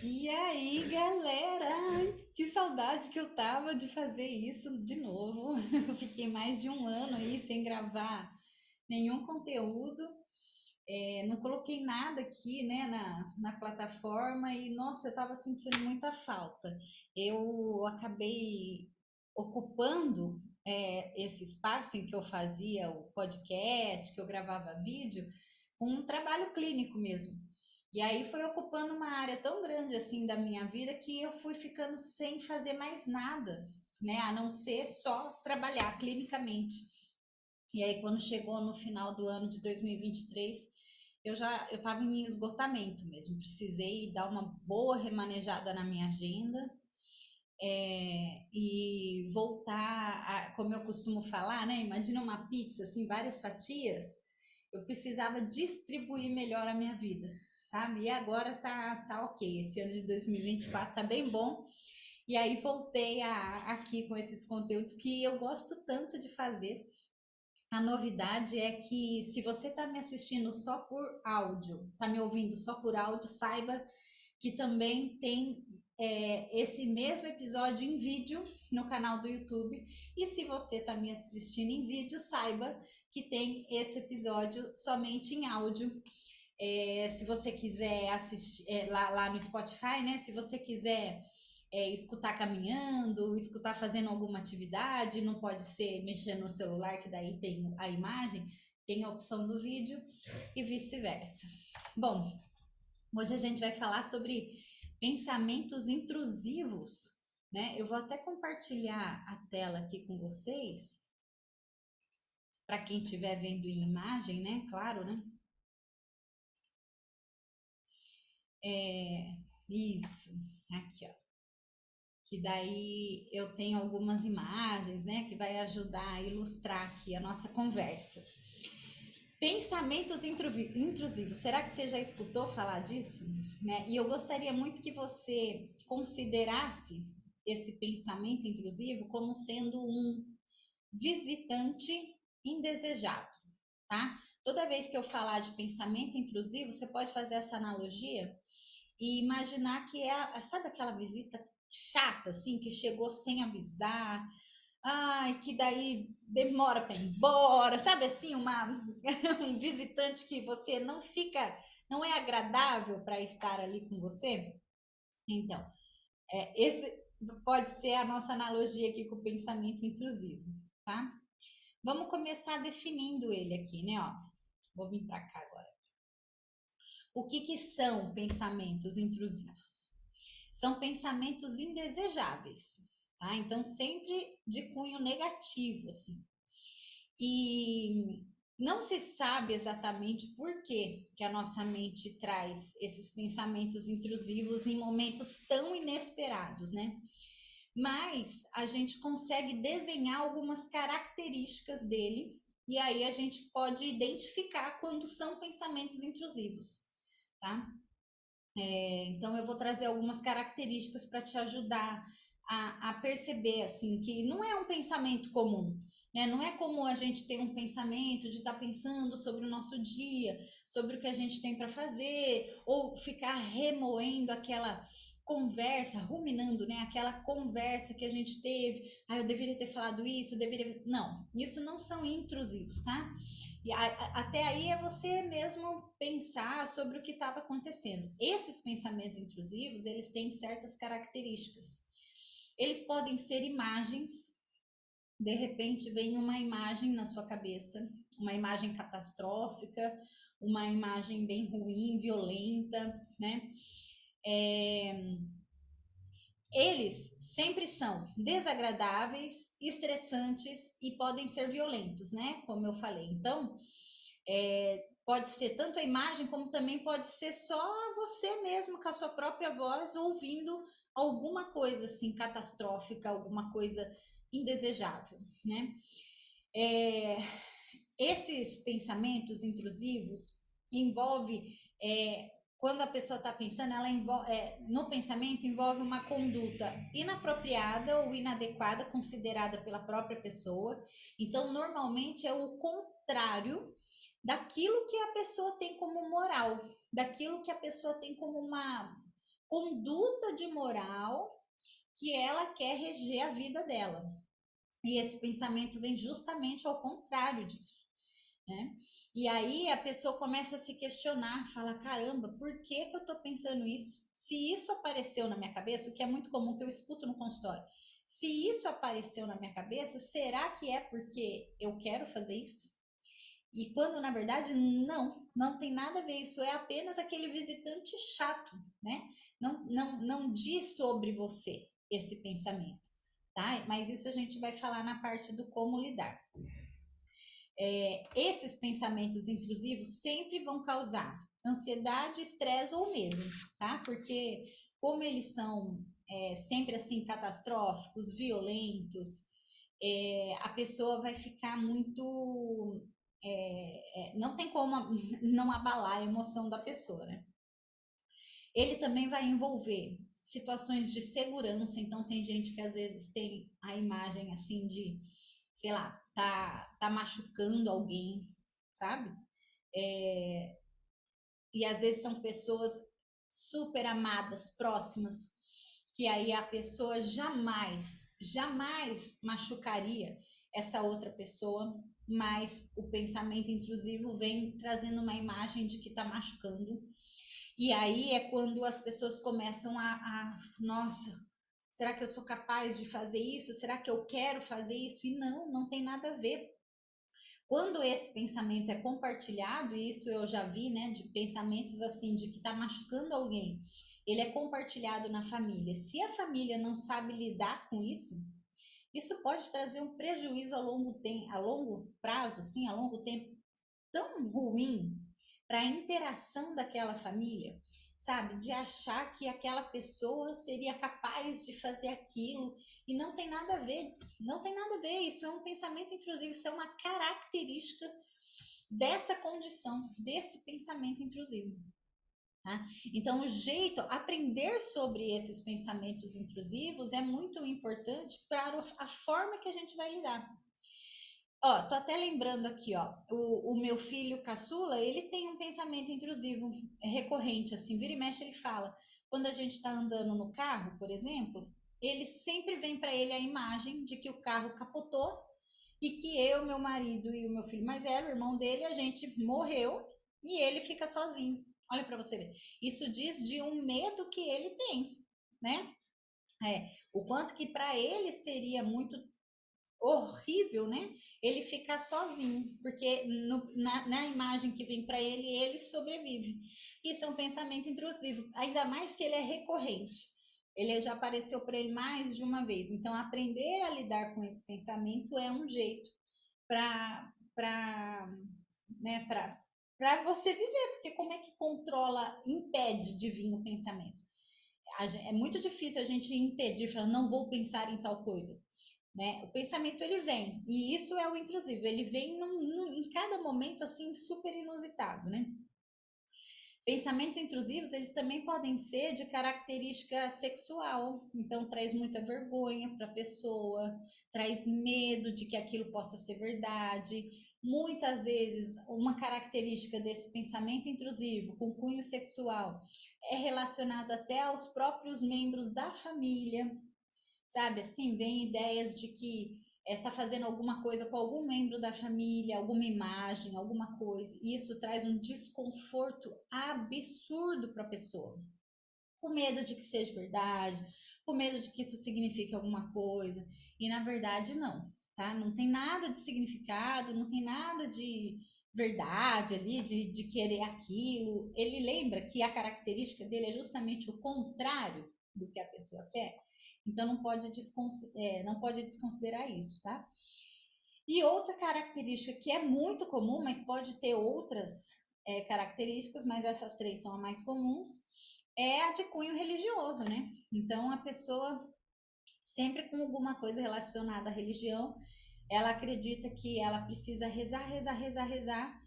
E aí, galera? Que saudade que eu tava de fazer isso de novo. Eu fiquei mais de um ano aí sem gravar nenhum conteúdo. Não coloquei nada aqui, né, na plataforma e, nossa, eu tava sentindo muita falta. Eu acabei ocupando esse espaço em que eu fazia o podcast, que eu gravava vídeo, com um trabalho clínico mesmo. E aí foi ocupando uma área tão grande assim da minha vida que eu fui ficando sem fazer mais nada, né, a não ser só trabalhar clinicamente. E aí quando chegou no final do ano de 2023, eu estava em esgotamento mesmo, precisei dar uma boa remanejada na minha agenda, e voltar a, como eu costumo falar, né? Imagina uma pizza assim, várias fatias. Eu precisava distribuir melhor a minha vida, sabe? E agora tá ok. Esse ano de 2024 tá bem bom. E aí voltei aqui com esses conteúdos que eu gosto tanto de fazer. A novidade é que se você está me assistindo só por áudio, está me ouvindo só por áudio, saiba que também tem esse mesmo episódio em vídeo no canal do YouTube. E se você está me assistindo em vídeo, saiba que tem esse episódio somente em áudio. Se você quiser assistir lá no Spotify, né? Se você quiser escutar caminhando, escutar fazendo alguma atividade, não pode ser mexendo no celular, que daí tem a imagem, tem a opção do vídeo e vice-versa. Bom, hoje a gente vai falar sobre pensamentos intrusivos, né? Eu vou até compartilhar a tela aqui com vocês, para quem estiver vendo em imagem, né? Claro, né? Isso, aqui, ó. Que daí eu tenho algumas imagens, né, que vai ajudar a ilustrar aqui a nossa conversa. Pensamentos intrusivos. Será que você já escutou falar disso? Né? E eu gostaria muito que você considerasse esse pensamento intrusivo como sendo um visitante indesejado, tá? Toda vez que eu falar de pensamento intrusivo, você pode fazer essa analogia e imaginar que sabe aquela visita chata, assim, que chegou sem avisar, ai, que daí demora para ir embora, sabe assim, um visitante que você não fica, não é agradável para estar ali com você? Então, esse pode ser a nossa analogia aqui com o pensamento intrusivo, tá? Vamos começar definindo ele aqui, né, ó. Vou vir para cá agora. O que são pensamentos intrusivos? São pensamentos indesejáveis, tá? Então, sempre de cunho negativo, assim. E não se sabe exatamente por que a nossa mente traz esses pensamentos intrusivos em momentos tão inesperados, né? Mas a gente consegue desenhar algumas características dele e aí a gente pode identificar quando são pensamentos intrusivos, tá? Então eu vou trazer algumas características para te ajudar a perceber assim que não é um pensamento comum, né? Não é como a gente ter um pensamento de estar pensando sobre o nosso dia, sobre o que a gente tem para fazer, ou ficar remoendo aquela conversa, ruminando, né? Aquela conversa que a gente teve. Ah, eu deveria ter falado isso, eu deveria. Não, isso não são intrusivos, tá? E até aí é você mesmo pensar sobre o que estava acontecendo. Esses pensamentos intrusivos, eles têm certas características. Eles podem ser imagens, de repente vem uma imagem na sua cabeça, uma imagem catastrófica, uma imagem bem ruim, violenta, né? Eles sempre são desagradáveis, estressantes e podem ser violentos, né? Como eu falei. Então, pode ser tanto a imagem como também pode ser só você mesmo com a sua própria voz ouvindo alguma coisa assim catastrófica, alguma coisa indesejável, né? É, esses pensamentos intrusivos envolve quando a pessoa está pensando, no pensamento envolve uma conduta inapropriada ou inadequada considerada pela própria pessoa. Então, normalmente é o contrário daquilo que a pessoa tem como moral, daquilo que a pessoa tem conduta de moral que ela quer reger a vida dela. E esse pensamento vem justamente ao contrário disso, né? E aí a pessoa começa a se questionar, fala, caramba, por que que eu tô pensando isso? Se isso apareceu na minha cabeça, o que é muito comum que eu escuto no consultório, se isso apareceu na minha cabeça, será que é porque eu quero fazer isso? E quando, na verdade, não tem nada a ver, isso é apenas aquele visitante chato, né? Não diz sobre você esse pensamento, tá? Mas isso a gente vai falar na parte do como lidar. Esses pensamentos intrusivos sempre vão causar ansiedade, estresse ou medo, tá? Porque como eles são sempre assim catastróficos, violentos, a pessoa vai ficar muito não tem como não abalar a emoção da pessoa, né? Ele também vai envolver situações de segurança, então tem gente que às vezes tem a imagem assim de, sei lá, tá machucando alguém, sabe? E às vezes são pessoas super amadas, próximas, que aí a pessoa jamais machucaria essa outra pessoa, mas o pensamento intrusivo vem trazendo uma imagem de que está machucando. E aí é quando as pessoas começam nossa, será que eu sou capaz de fazer isso? Será que eu quero fazer isso? E não tem nada a ver. Quando esse pensamento é compartilhado, e isso eu já vi, né, de pensamentos assim, de que está machucando alguém, ele é compartilhado na família. Se a família não sabe lidar com isso pode trazer um prejuízo a longo prazo, assim, a longo tempo, tão ruim para a interação daquela família, sabe? De achar que aquela pessoa seria capaz de fazer aquilo e não tem nada a ver, não tem nada a ver. Isso é um pensamento intrusivo, isso é uma característica dessa condição, desse pensamento intrusivo. Tá? Então, aprender sobre esses pensamentos intrusivos é muito importante para a forma que a gente vai lidar. Ó, tô até lembrando aqui, ó, o meu filho caçula, ele tem um pensamento intrusivo recorrente, assim, vira e mexe ele fala. Quando a gente tá andando no carro, por exemplo, ele sempre vem para ele a imagem de que o carro capotou e que eu, meu marido e o meu filho mais velho, o irmão dele, a gente morreu e ele fica sozinho. Olha para você ver. Isso diz de um medo que ele tem, né? O quanto que para ele seria muito horrível, né? Ele ficar sozinho, porque na imagem que vem para ele, ele sobrevive. Isso é um pensamento intrusivo, ainda mais que ele é recorrente. Ele já apareceu para ele mais de uma vez. Então, aprender a lidar com esse pensamento é um jeito para né, para você viver, porque como é que controla, impede de vir o pensamento? É muito difícil a gente impedir, falar, não vou pensar em tal coisa. Né? O pensamento ele vem, e isso é o intrusivo, ele vem em cada momento assim super inusitado, né? Pensamentos intrusivos, eles também podem ser de característica sexual, então traz muita vergonha para a pessoa, traz medo de que aquilo possa ser verdade. Muitas vezes, uma característica desse pensamento intrusivo com cunho sexual é relacionada até aos próprios membros da família, sabe? Assim, vem ideias de que está fazendo alguma coisa com algum membro da família, alguma imagem, alguma coisa. E isso traz um desconforto absurdo para a pessoa. Com medo de que seja verdade, com medo de que isso signifique alguma coisa. E na verdade, não, tá? Não tem nada de significado, não tem nada de verdade ali, de querer aquilo. Ele lembra que a característica dele é justamente o contrário do que a pessoa quer. Então não pode desconsiderar isso, tá? E outra característica que é muito comum, mas pode ter outras características, mas essas três são as mais comuns, é a de cunho religioso, né? Então a pessoa sempre com alguma coisa relacionada à religião, ela acredita que ela precisa rezar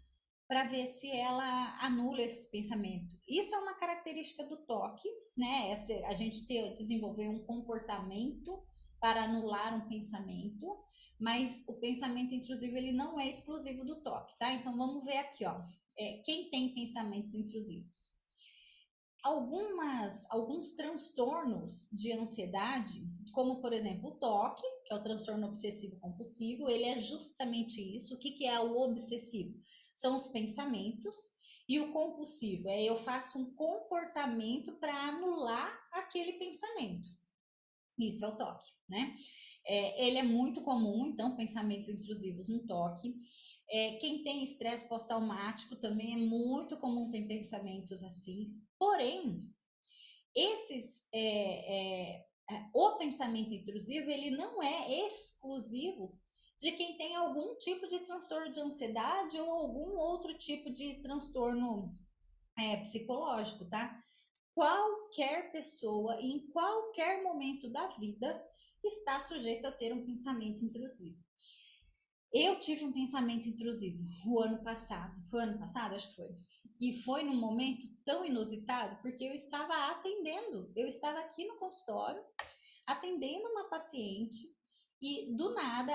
para ver se ela anula esse pensamento. Isso é uma característica do toque, né? A gente desenvolver um comportamento para anular um pensamento, mas o pensamento intrusivo ele não é exclusivo do toque, tá? Então vamos ver aqui, ó. Quem tem pensamentos intrusivos? alguns transtornos de ansiedade, como por exemplo o TOC, que é o transtorno obsessivo compulsivo, ele é justamente isso. O que, que é o obsessivo? São os pensamentos, e o compulsivo é eu faço um comportamento para anular aquele pensamento. Isso é o TOC, né? Ele é muito comum, então, pensamentos intrusivos no TOC. Quem tem estresse pós-traumático também é muito comum ter pensamentos assim. Porém, o pensamento intrusivo, ele não é exclusivo de quem tem algum tipo de transtorno de ansiedade ou algum outro tipo de transtorno psicológico, tá? Qualquer pessoa, em qualquer momento da vida, está sujeita a ter um pensamento intrusivo. Eu tive um pensamento intrusivo o ano passado. Foi ano passado? Acho que foi. E foi num momento tão inusitado, porque eu estava atendendo. Eu estava aqui no consultório, atendendo uma paciente, e do nada,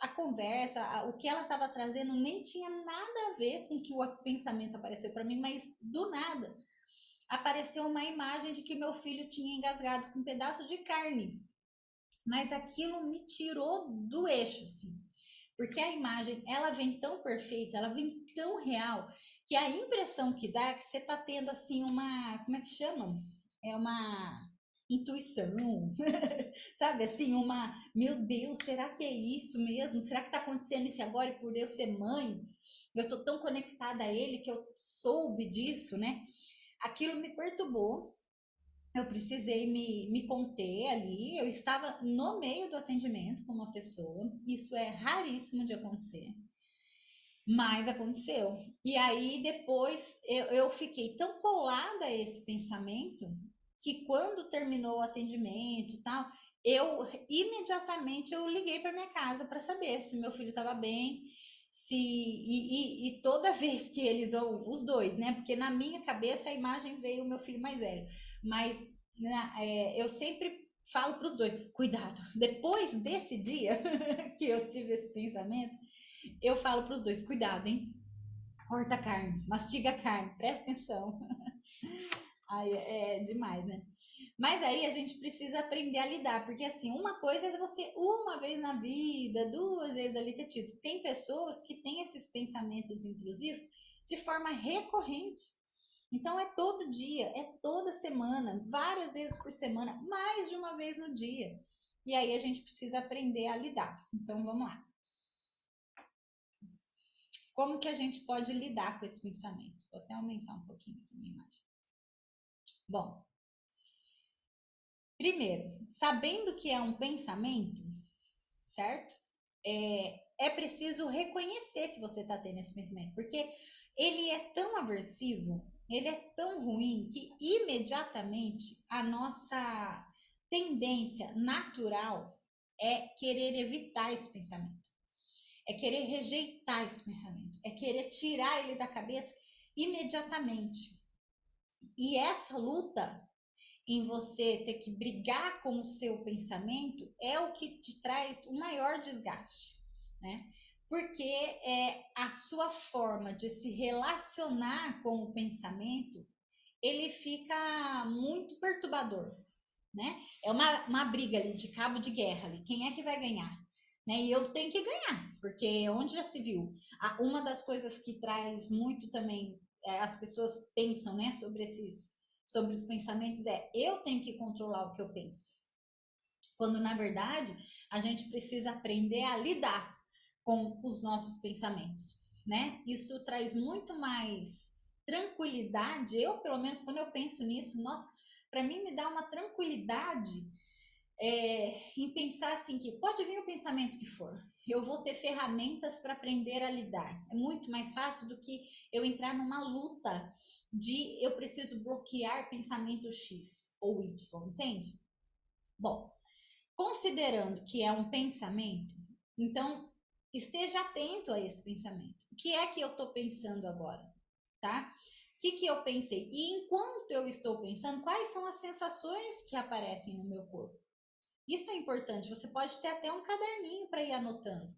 a conversa, o que ela estava trazendo nem tinha nada a ver com que o pensamento apareceu para mim, mas do nada apareceu uma imagem de que meu filho tinha engasgado com um pedaço de carne. Mas aquilo me tirou do eixo, assim. Porque a imagem, ela vem tão perfeita, ela vem tão real, que a impressão que dá é que você tá tendo, assim, uma... Como é que chama? É uma intuição, sabe? Assim, uma... Meu Deus, será que é isso mesmo? Será que tá acontecendo isso agora e por eu ser mãe? Eu tô tão conectada a ele que eu soube disso, né? Aquilo me perturbou, eu precisei me conter ali. Eu estava no meio do atendimento com uma pessoa. Isso é raríssimo de acontecer, mas aconteceu. E aí depois eu fiquei tão colada a esse pensamento que quando terminou o atendimento e tal, eu imediatamente eu liguei para minha casa para saber se meu filho estava bem, se e toda vez que eles os dois, né? Porque na minha cabeça a imagem veio o meu filho mais velho, mas eu sempre falo para os dois, cuidado. Depois desse dia que eu tive esse pensamento, eu falo para os dois, cuidado, hein? Corta a carne, mastiga a carne, presta atenção. Aí é demais, né? Mas aí a gente precisa aprender a lidar, porque assim, uma coisa é você uma vez na vida, duas vezes ali ter tido. Tem pessoas que têm esses pensamentos intrusivos de forma recorrente. Então é todo dia, é toda semana, várias vezes por semana, mais de uma vez no dia. E aí a gente precisa aprender a lidar. Então vamos lá. Como que a gente pode lidar com esse pensamento? Vou até aumentar um pouquinho aqui a minha imagem. Bom, primeiro, sabendo que é um pensamento, certo? É preciso reconhecer que você está tendo esse pensamento, porque ele é tão aversivo, ele é tão ruim, que imediatamente a nossa tendência natural é querer evitar esse pensamento, é querer rejeitar esse pensamento, é querer tirar ele da cabeça imediatamente. E essa luta em você ter que brigar com o seu pensamento é o que te traz o maior desgaste, né? Porque a sua forma de se relacionar com o pensamento, ele fica muito perturbador, né? É uma briga ali de cabo de guerra ali. Quem é que vai ganhar? Né? E eu tenho que ganhar, porque onde já se viu? Uma das coisas que traz muito também, as pessoas pensam, né, sobre os pensamentos eu tenho que controlar o que eu penso. Quando na verdade a gente precisa aprender a lidar com os nossos pensamentos, né? Isso traz muito mais tranquilidade. Eu, pelo menos, quando eu penso nisso, nossa, para mim me dá uma tranquilidade em pensar assim que pode vir o pensamento que for, eu vou ter ferramentas para aprender a lidar. É muito mais fácil do que eu entrar numa luta de eu preciso bloquear pensamento X ou Y, entende? Bom, considerando que é um pensamento, então esteja atento a esse pensamento. O que é que eu estou pensando agora, tá? O que eu pensei? E enquanto eu estou pensando, quais são as sensações que aparecem no meu corpo? Isso é importante. Você pode ter até um caderninho para ir anotando.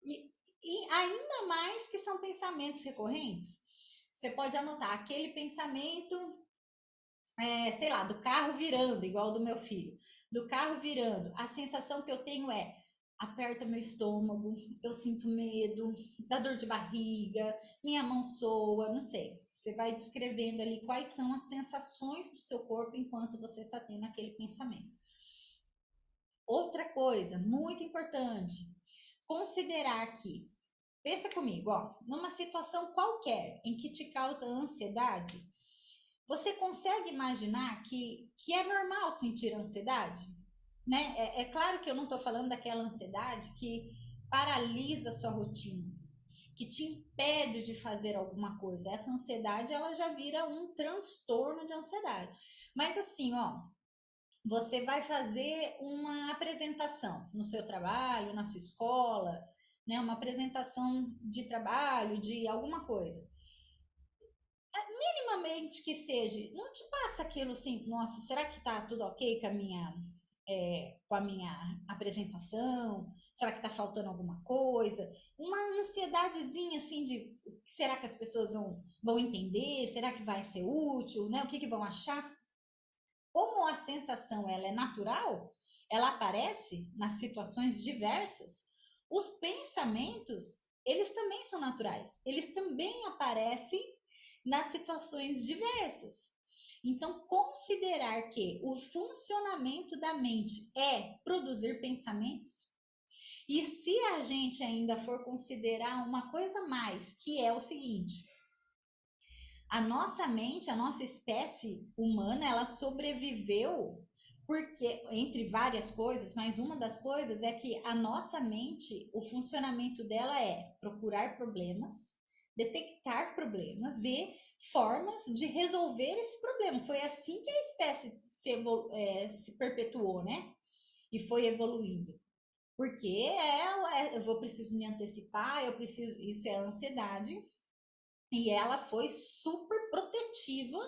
E, e ainda mais que são pensamentos recorrentes, você pode anotar aquele pensamento sei lá, do carro virando, igual do meu filho, do carro virando, a sensação que eu tenho é aperta meu estômago, eu sinto medo, dá dor de barriga, minha mão soa, não sei. Você vai descrevendo ali quais são as sensações do seu corpo enquanto você está tendo aquele pensamento. Outra coisa muito importante, considerar que, pensa comigo, ó, numa situação qualquer em que te causa ansiedade, você consegue imaginar que é normal sentir ansiedade? Né? É claro que eu não estou falando daquela ansiedade que paralisa a sua rotina, que te impede de fazer alguma coisa. Essa ansiedade, ela já vira um transtorno de ansiedade. Mas assim, ó, você vai fazer uma apresentação no seu trabalho, na sua escola, né? Uma apresentação de trabalho, de alguma coisa. Minimamente que seja, não te passa aquilo assim, nossa, será que tá tudo ok com a minha apresentação? Será que tá faltando alguma coisa? Uma ansiedadezinha assim de será que as pessoas vão entender? Será que vai ser útil? Né? O que vão achar? Como a sensação ela é natural, ela aparece nas situações diversas, os pensamentos, eles também são naturais. Eles também aparecem nas situações diversas. Então, considerar que o funcionamento da mente é produzir pensamentos, e se a gente ainda for considerar uma coisa mais, que é o seguinte: a nossa mente, a nossa espécie humana, ela sobreviveu porque, entre várias coisas, mas uma das coisas é que a nossa mente, o funcionamento dela é procurar problemas, detectar problemas e formas de resolver esse problema. Foi assim que a espécie se perpetuou, né? E foi evoluindo. Porque eu preciso me antecipar, eu preciso. Isso é ansiedade, e ela foi super protetiva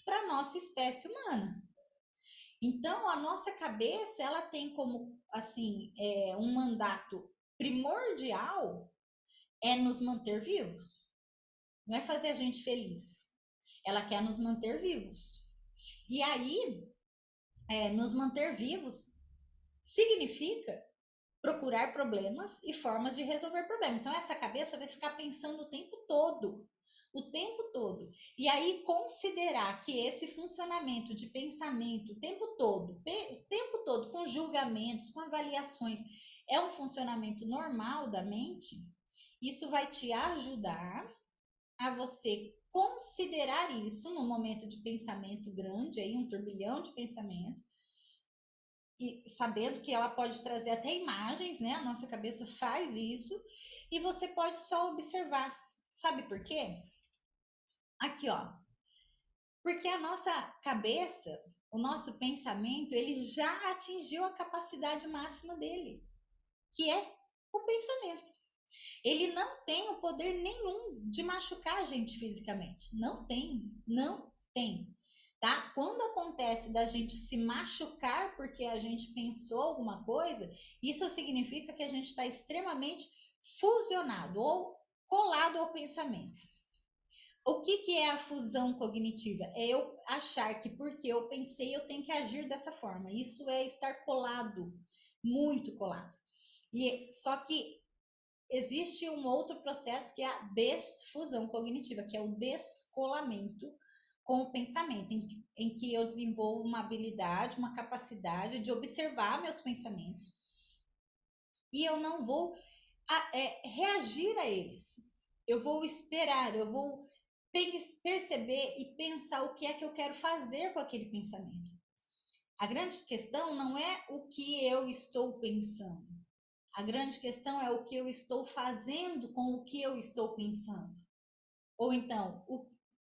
para a nossa espécie humana. Então, a nossa cabeça, ela tem como, assim, um mandato primordial é nos manter vivos. Não é fazer a gente feliz. Ela quer nos manter vivos. E aí, nos manter vivos significa procurar problemas e formas de resolver problemas. Então, essa cabeça vai ficar pensando o tempo todo. O tempo todo. E aí, considerar que esse funcionamento de pensamento o tempo todo, com julgamentos, com avaliações, é um funcionamento normal da mente, isso vai te ajudar a você considerar isso no momento de pensamento grande, aí um turbilhão de pensamento, e sabendo que ela pode trazer até imagens, né? A nossa cabeça faz isso, e você pode só observar. Sabe por quê? Aqui, ó. Porque a nossa cabeça, o nosso pensamento, ele já atingiu a capacidade máxima dele, que é o pensamento. Ele não tem o poder nenhum de machucar a gente fisicamente. Não tem, não tem. Tá? Quando acontece da gente se machucar porque a gente pensou alguma coisa, isso significa que a gente está extremamente fusionado ou colado ao pensamento. O que é a fusão cognitiva? É eu achar que porque eu pensei eu tenho que agir dessa forma. Isso é estar colado, muito colado. E só que existe um outro processo que é a desfusão cognitiva, que é o descolamento com o pensamento, em que eu desenvolvo uma habilidade, uma capacidade de observar meus pensamentos e eu não vou reagir a eles. Eu vou esperar, eu vou perceber e pensar o que é que eu quero fazer com aquele pensamento. A grande questão não é o que eu estou pensando. A grande questão é o que eu estou fazendo com o que eu estou pensando. Ou então,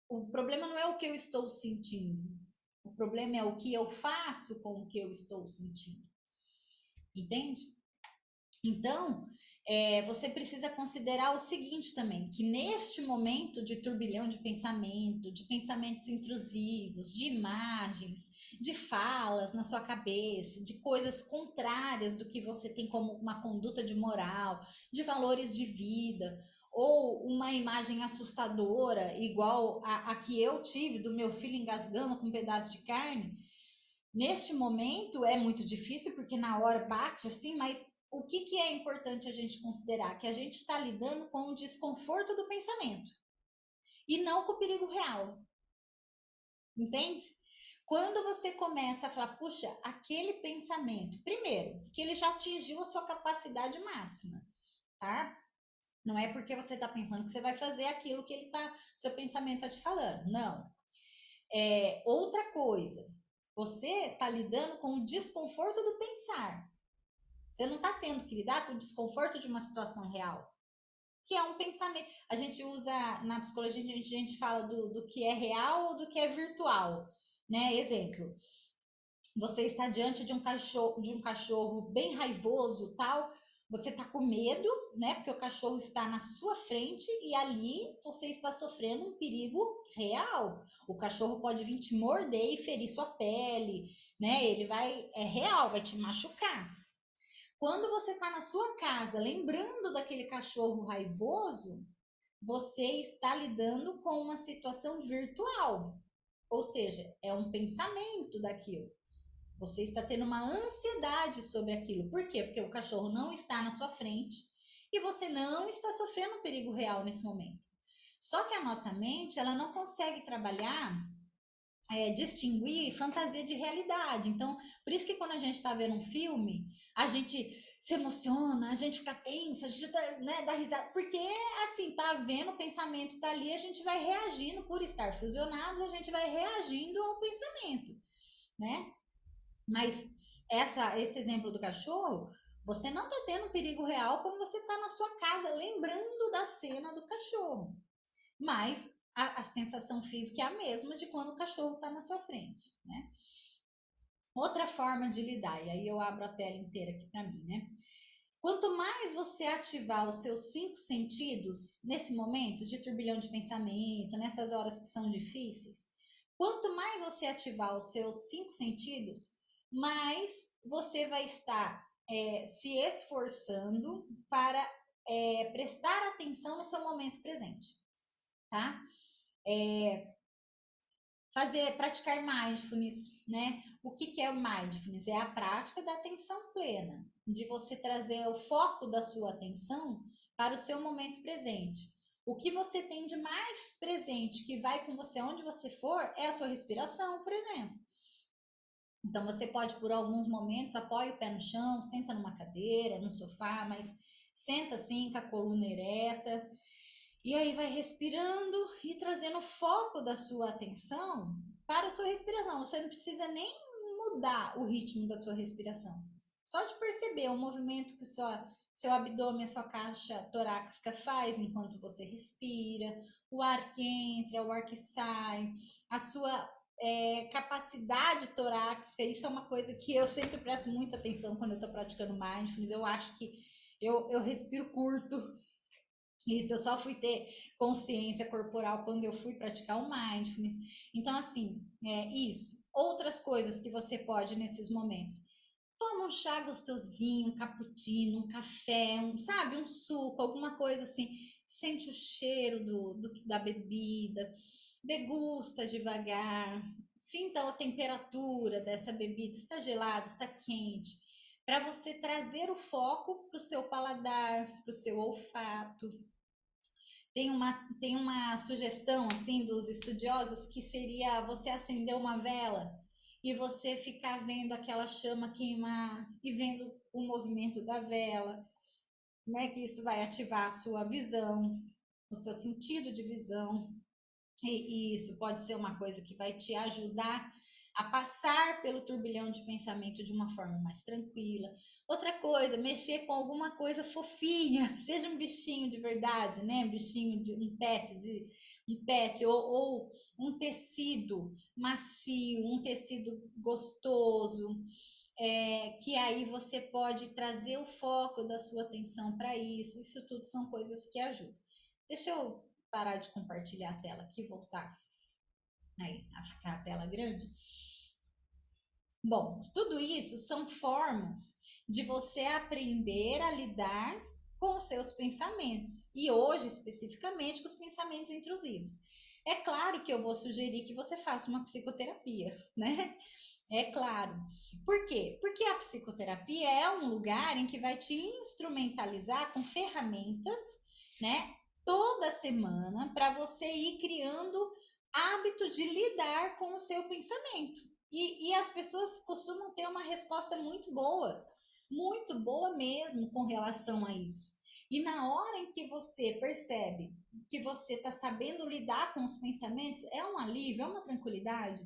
o problema não é o que eu estou sentindo. O problema é o que eu faço com o que eu estou sentindo. Entende? Então, você precisa considerar o seguinte também, que neste momento de turbilhão de pensamento, de pensamentos intrusivos, de imagens, de falas na sua cabeça, de coisas contrárias do que você tem como uma conduta de moral, de valores de vida, ou uma imagem assustadora, igual a que eu tive do meu filho engasgando com um pedaço de carne, neste momento é muito difícil, porque na hora bate assim, mas o que é importante a gente considerar? Que a gente está lidando com o desconforto do pensamento e não com o perigo real. Entende? Quando você começa a falar, puxa, aquele pensamento, primeiro, que ele já atingiu a sua capacidade máxima, tá? Não é porque você está pensando que você vai fazer aquilo que seu pensamento está te falando. Não. Outra coisa, você está lidando com o desconforto do pensar. Você não está tendo que lidar com o desconforto de uma situação real, que é um pensamento. A gente usa, na psicologia, a gente fala do que é real ou do que é virtual. Né? Exemplo, você está diante de um cachorro bem raivoso, tal, você está com medo, né? Porque o cachorro está na sua frente e ali você está sofrendo um perigo real. O cachorro pode vir te morder e ferir sua pele, né? Ele é real, vai te machucar. Quando você está na sua casa, lembrando daquele cachorro raivoso, você está lidando com uma situação virtual. Ou seja, é um pensamento daquilo. Você está tendo uma ansiedade sobre aquilo. Por quê? Porque o cachorro não está na sua frente e você não está sofrendo um perigo real nesse momento. Só que a nossa mente, ela não consegue trabalhar, distinguir fantasia de realidade. Então, por isso que quando a gente está vendo um filme, a gente se emociona, a gente fica tenso, a gente dá risada, porque assim, tá vendo, o pensamento tá ali, a gente vai reagindo, por estar fusionados, a gente vai reagindo ao pensamento, né? Mas esse exemplo do cachorro, você não está tendo um perigo real quando você está na sua casa, lembrando da cena do cachorro. Mas a sensação física é a mesma de quando o cachorro está na sua frente, né? Outra forma de lidar, e aí eu abro a tela inteira aqui para mim, né? Quanto mais você ativar os seus 5 sentidos nesse momento de turbilhão de pensamento, nessas horas que são difíceis, quanto mais você ativar os seus 5 sentidos, mais você vai estar se esforçando para prestar atenção no seu momento presente, tá? Praticar mindfulness, né? O que é o mindfulness? É a prática da atenção plena, de você trazer o foco da sua atenção para o seu momento presente. O que você tem de mais presente, que vai com você onde você for, é a sua respiração, por exemplo. Então, você pode, por alguns momentos, apoia o pé no chão, senta numa cadeira, num sofá, mas senta assim, com a coluna ereta. E aí vai respirando e trazendo o foco da sua atenção para a sua respiração. Você não precisa nem mudar o ritmo da sua respiração. Só de perceber o movimento que o seu abdômen, a sua caixa torácica faz enquanto você respira, o ar que entra, o ar que sai, a sua capacidade torácica. Isso é uma coisa que eu sempre presto muita atenção quando eu estou praticando mindfulness. Eu acho que eu respiro curto. Isso, eu só fui ter consciência corporal quando eu fui praticar o mindfulness. Então, assim, isso. Outras coisas que você pode nesses momentos. Toma um chá gostosinho, um cappuccino, um café, sabe, um suco, alguma coisa assim. Sente o cheiro da bebida, degusta devagar, sinta a temperatura dessa bebida, está gelada, está quente, para você trazer o foco para o seu paladar, para o seu olfato. Tem uma sugestão assim dos estudiosos que seria você acender uma vela e você ficar vendo aquela chama queimar e vendo o movimento da vela, né? Que isso vai ativar a sua visão, o seu sentido de visão. E isso pode ser uma coisa que vai te ajudar a passar pelo turbilhão de pensamento de uma forma mais tranquila. Outra coisa, mexer com alguma coisa fofinha, seja um bichinho de verdade, né? Um bichinho de um pet ou um tecido macio, um tecido gostoso, que aí você pode trazer o foco da sua atenção para isso. Isso tudo são coisas que ajudam. Deixa eu parar de compartilhar a tela aqui, voltar aí a ficar a tela grande. Bom, tudo isso são formas de você aprender a lidar com os seus pensamentos. E hoje, especificamente, com os pensamentos intrusivos. É claro que eu vou sugerir que você faça uma psicoterapia, né? É claro. Por quê? Porque a psicoterapia é um lugar em que vai te instrumentalizar com ferramentas, né? Toda semana, para você ir criando hábito de lidar com o seu pensamento. E as pessoas costumam ter uma resposta muito boa mesmo com relação a isso. E na hora em que você percebe que você está sabendo lidar com os pensamentos, é um alívio, é uma tranquilidade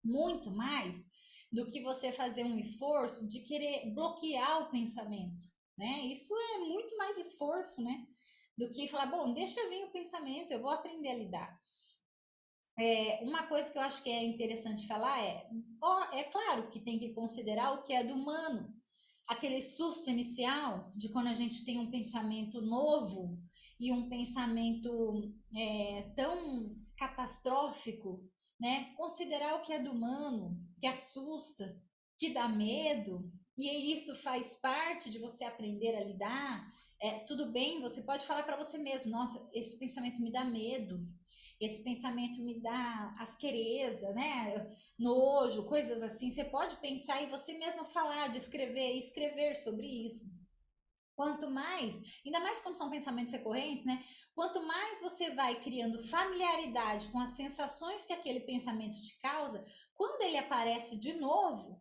muito mais do que você fazer um esforço de querer bloquear o pensamento, né? Isso é muito mais esforço, né? Do que falar, bom, deixa vir o pensamento, eu vou aprender a lidar. Uma coisa que eu acho que é interessante falar é claro que tem que considerar o que é do humano. Aquele susto inicial de quando a gente tem um pensamento novo e um pensamento tão catastrófico, né? Considerar o que é do humano, que assusta, que dá medo, e isso faz parte de você aprender a lidar. Tudo bem, você pode falar para você mesmo: nossa, esse pensamento me dá medo, esse pensamento me dá asquereza, né? Nojo, coisas assim. Você pode pensar e você mesmo falar, descrever, escrever sobre isso. Quanto mais, ainda mais quando são pensamentos recorrentes, né? Quanto mais você vai criando familiaridade com as sensações que aquele pensamento te causa, quando ele aparece de novo,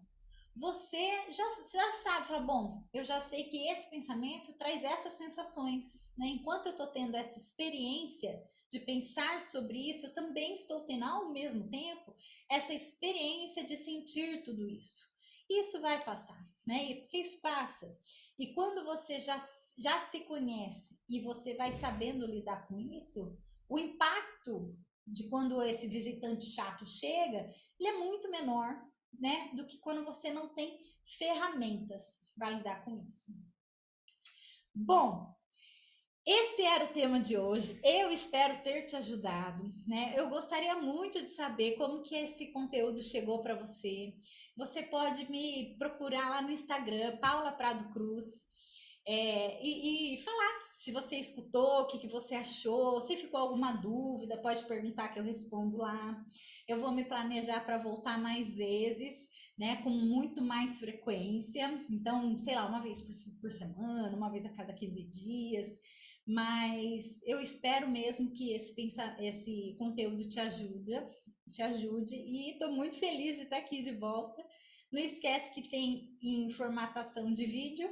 você já sabe, fala, bom, eu já sei que esse pensamento traz essas sensações, né? Enquanto eu estou tendo essa experiência de pensar sobre isso, eu também estou tendo ao mesmo tempo essa experiência de sentir tudo isso. Isso vai passar, né? E porque isso passa. E quando você já se conhece e você vai sabendo lidar com isso, o impacto de quando esse visitante chato chega, ele é muito menor, né, do que quando você não tem ferramentas para lidar com isso. Bom, esse era o tema de hoje. Eu espero ter te ajudado, né? Eu gostaria muito de saber como que esse conteúdo chegou para você. Você pode me procurar lá no Instagram, Paula Prado Cruz, e falar se você escutou, o que, que você achou, se ficou alguma dúvida, pode perguntar que eu respondo lá. Eu vou me planejar para voltar mais vezes, né, com muito mais frequência. Então, sei lá, uma vez por semana, uma vez a cada 15 dias. Mas eu espero mesmo que esse conteúdo te ajude, e estou muito feliz de estar aqui de volta. Não esquece que tem em formatação de vídeo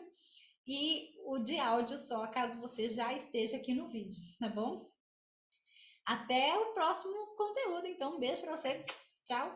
e o de áudio só, caso você já esteja aqui no vídeo, tá bom? Até o próximo conteúdo, então um beijo para você. Tchau!